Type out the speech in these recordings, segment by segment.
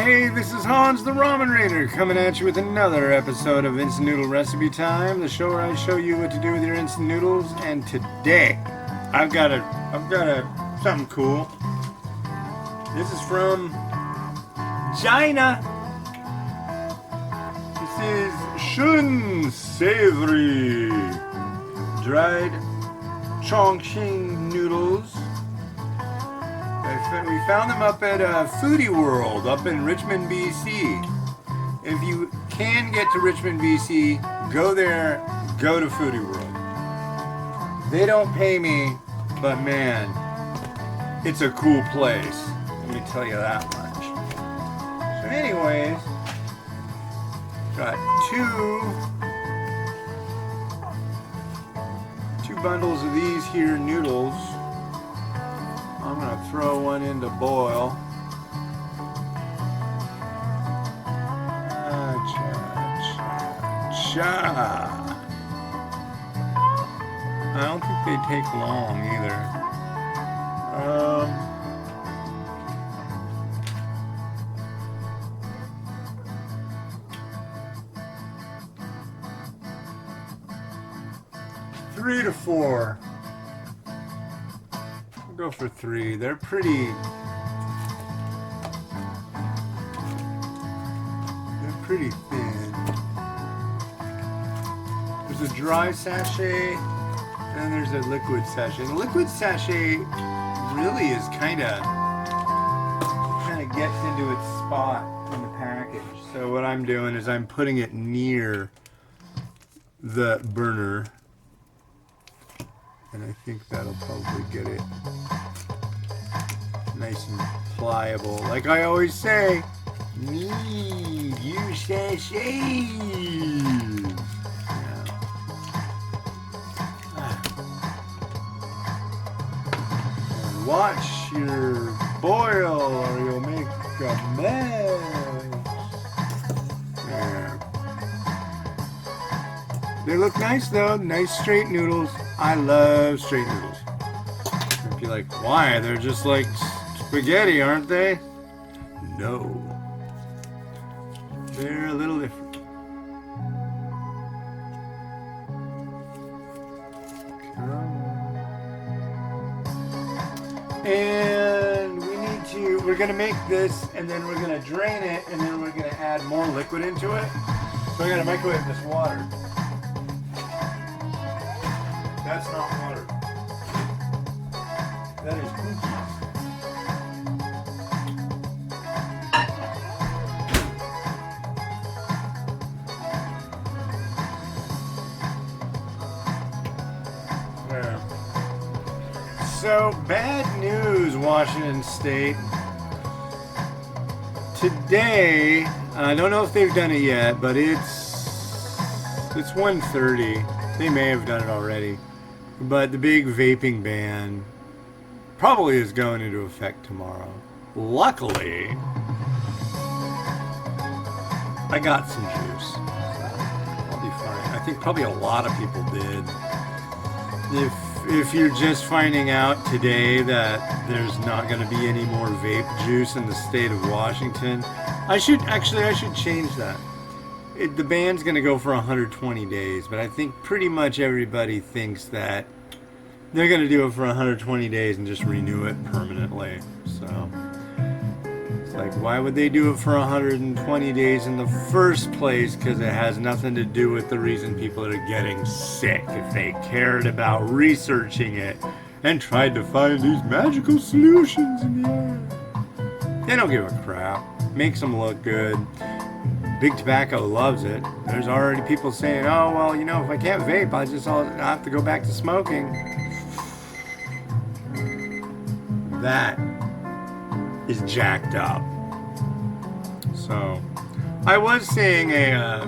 Hey, this is Hans the Ramen Raider coming at you with another episode of Instant Noodle Recipe Time, the show where I show you what to do with your instant noodles. And today, I've got something cool. This is from China. This is Shun Savory dried Chongqing noodles. We found them up at Foodie World up in Richmond, BC. If you can get to Richmond, BC, go there, go to Foodie World. They don't pay me, but man, it's a cool place. Let me tell you that much. So anyways, got two bundles of these here noodles. I'm going to throw one into boil. Cha. I don't think they take long either. 3 to 4. Go for 3. They're pretty thin. There's a dry sachet and there's a liquid sachet. The liquid sachet really is kind of gets into its spot in the package. So what I'm doing is I'm putting it near the burner. And I think that'll probably get it nice and pliable. Like I always say, use sachets. Yeah. Watch your boil or you'll make a mess. Yeah. They look nice though, nice straight noodles. I love straight noodles. If you're like, why? They're just like spaghetti, aren't they? No. They're a little different. And we're going to make this, and then we're going to drain it, and then we're going to add more liquid into it. So we're going to microwave this water. That's not water. That is cookies. Yeah. So, bad news, Washington State. Today, I don't know if they've done it yet, but it's 1:30. They may have done it already. But the big vaping ban probably is going into effect tomorrow. Luckily, I got some juice. So I'll be fine. I think probably a lot of people did. If you're just finding out today that there's not going to be any more vape juice in the state of Washington, I should change that. The ban's going to go for 120 days, but I think pretty much everybody thinks that they're going to do it for 120 days and just renew it permanently. So it's like, why would they do it for 120 days in the first place? Because it has nothing to do with the reason people are getting sick. If they cared about researching it and tried to find these magical solutions in the air, they don't give a crap. Makes them look good. Big Tobacco loves it. There's already people saying, oh, well, if I can't vape, I'll have to go back to smoking. That is jacked up. So, I was saying I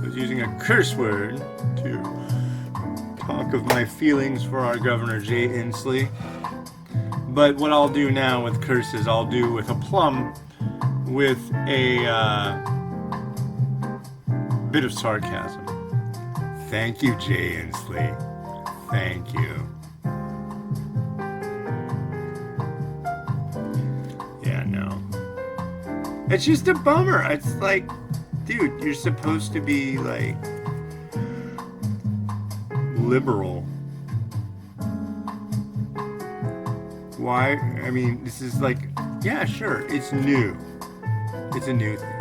was using a curse word to talk of my feelings for our Governor Jay Inslee. But what I'll do now with curses, I'll do with a plum with a bit of sarcasm. Thank you, Jay Inslee. Thank you. Yeah, no. It's just a bummer. It's like, dude, you're supposed to be like liberal. Why? I mean, this is like, yeah, sure, it's new. It's a new thing.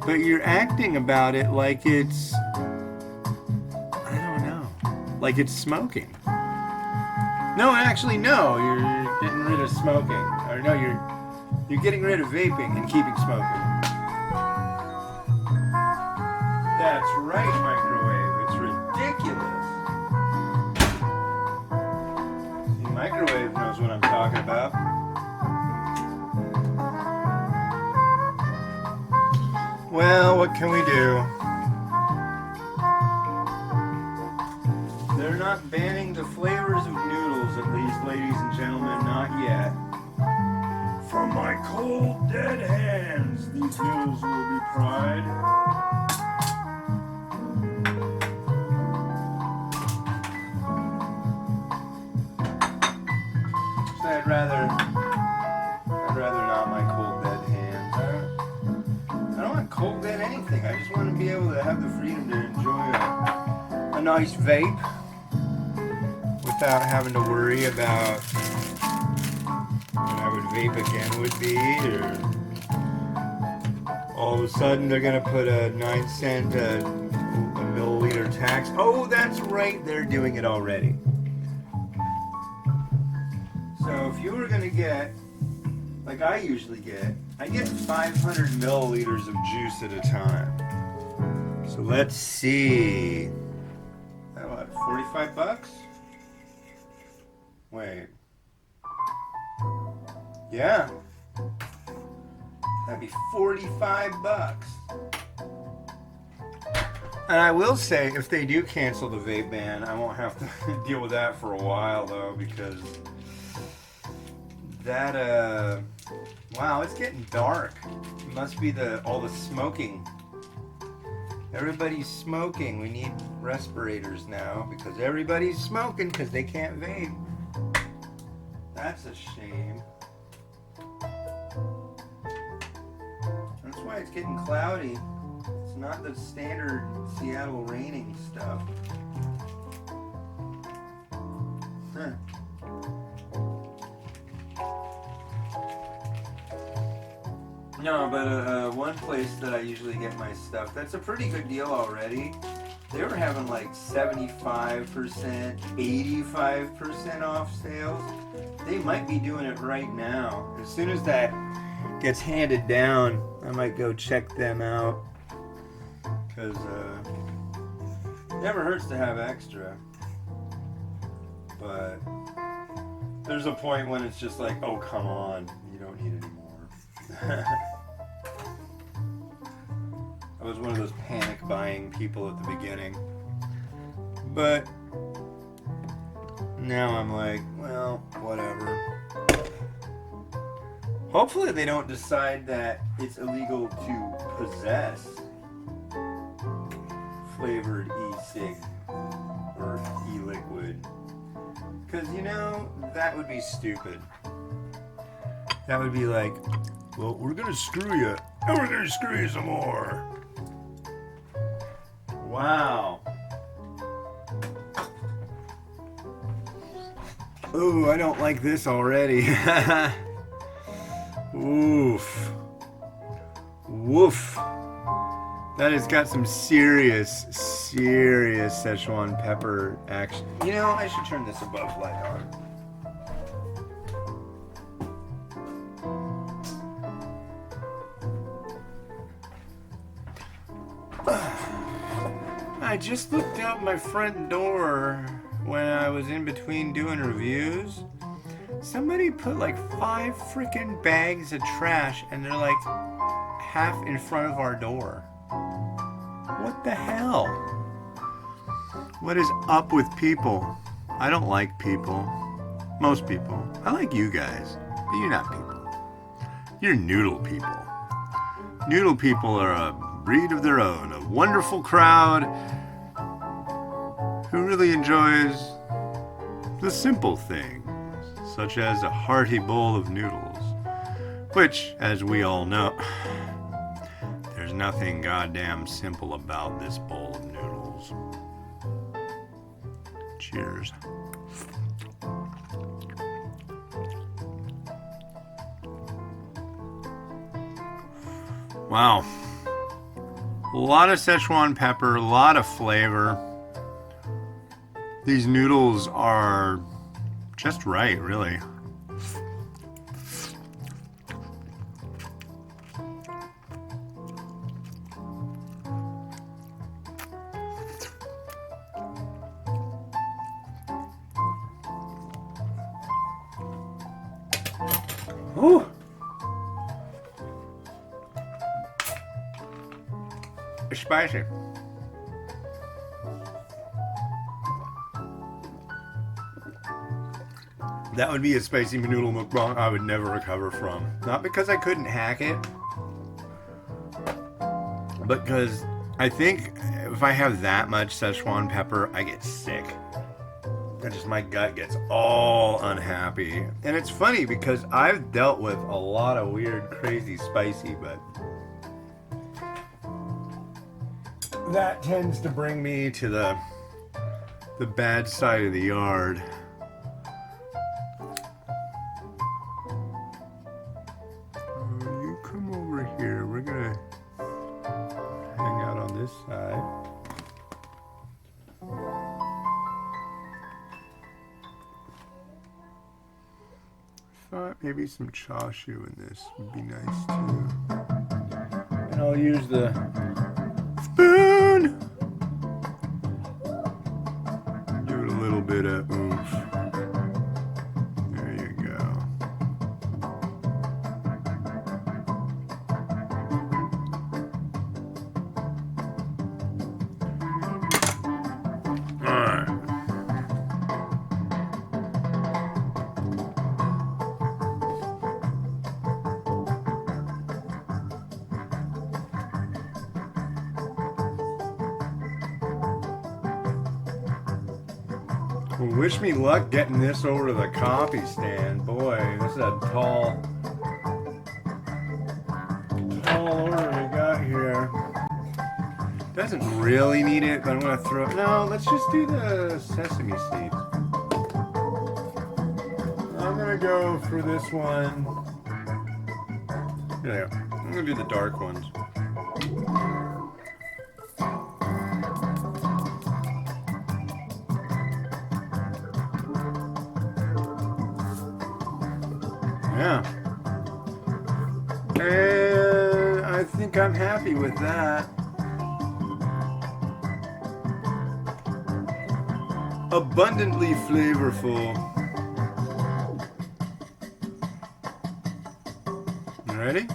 But you're acting about it like it's, I don't know, like it's smoking. No, actually, no, you're getting rid of smoking. Or no, you're getting rid of vaping and keeping smoking. That's right, microwave. It's ridiculous. See, microwave knows what I'm talking about. Well, what can we do? They're not banning the flavors of noodles, at least, ladies and gentlemen, not yet. From my cold, dead hands, these noodles will be fried. So I'd rather not my cold, dead hands. I don't want cold, dead anything. I just want to be able to have the freedom to enjoy a nice vape without having to worry about when I would vape again would be, or all of a sudden they're going to put a 9-cent a milliliter tax. Oh, that's right, they're doing it already. So if you were going to get, like I usually get, I get 500 milliliters of juice at a time. So let's see. What, 45 bucks? Wait. Yeah. That'd be 45 bucks. And I will say, if they do cancel the vape ban, I won't have to deal with that for a while, though, because that, wow, it's getting dark. It must be all the smoking. Everybody's smoking. We need respirators now, because everybody's smoking because they can't vape. That's a shame. That's why it's getting cloudy. It's not the standard Seattle raining stuff. Huh. No, but one place that I usually get my stuff, that's a pretty good deal already. They were having like 75%, 85% off sales. They might be doing it right now. As soon as that gets handed down, I might go check them out. Because it never hurts to have extra. But there's a point when it's just like, oh, come on, you don't need any more. I was one of those panic buying people at the beginning. But now I'm like, well, whatever. Hopefully they don't decide that it's illegal to possess flavored e-cig or e-liquid. Because, you know, that would be stupid. That would be like, well, we're going to screw you, and we're going to screw you some more. Wow. Ooh, I don't like this already. Oof. Woof. That has got some serious Szechuan pepper action. You know, I should turn this above light on. I just looked out my front door when I was in between doing reviews. Somebody put like 5 freaking bags of trash, and they're like half in front of our door. What the hell? What is up with people? I don't like people. Most people. I like you guys, but you're not people. You're noodle people. Noodle people are a breed of their own, a wonderful crowd who really enjoys the simple things, such as a hearty bowl of noodles Which, as we all know, there's nothing goddamn simple about this bowl of noodles. Cheers. Wow. A lot of Szechuan pepper, a lot of flavor. These noodles are just right, really. Ooh. It's spicy. That would be a spicy noodle mukbang I would never recover from. Not because I couldn't hack it, but because I think if I have that much Szechuan pepper, I get sick. My gut gets all unhappy. And it's funny because I've dealt with a lot of weird, crazy spicy, but that tends to bring me to the bad side of the yard. You come over here. We're gonna hang out on this side. Thought maybe some chashu in this would be nice too. And I'll use the spoon. Give it a little bit of oomph. There you go. Alright. Well, wish me luck getting this over to the coffee stand. Boy, this is a tall order we got here. Doesn't really need it, but I'm gonna throw it. No, let's just do the sesame seeds. I'm gonna go for this one. There you go. I'm gonna do the dark ones. Yeah. And I think I'm happy with that. Abundantly flavorful. You ready?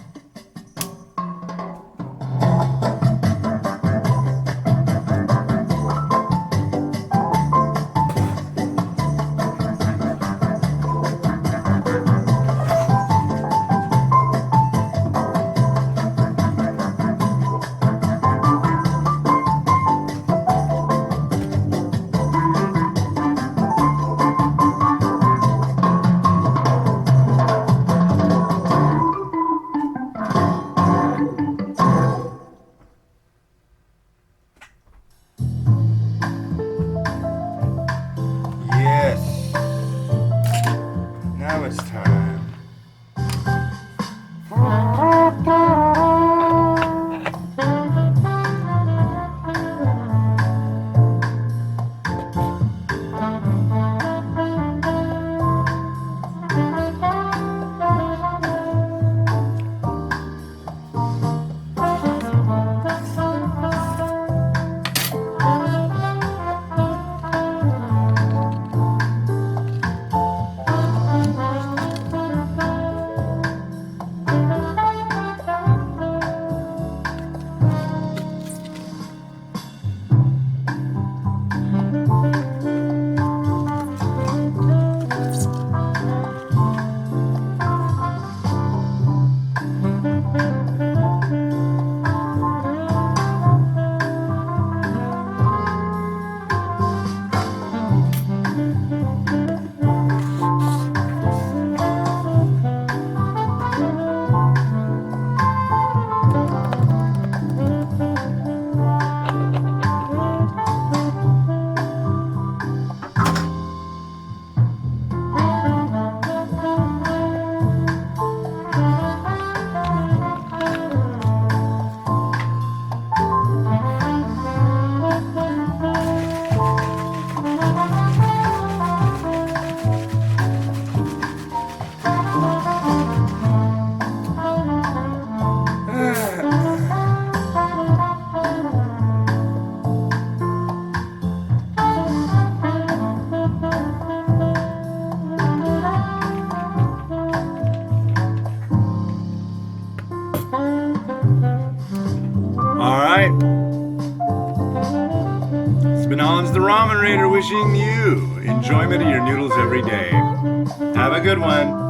Ramen Raider wishing you enjoyment of your noodles every day. Have a good one.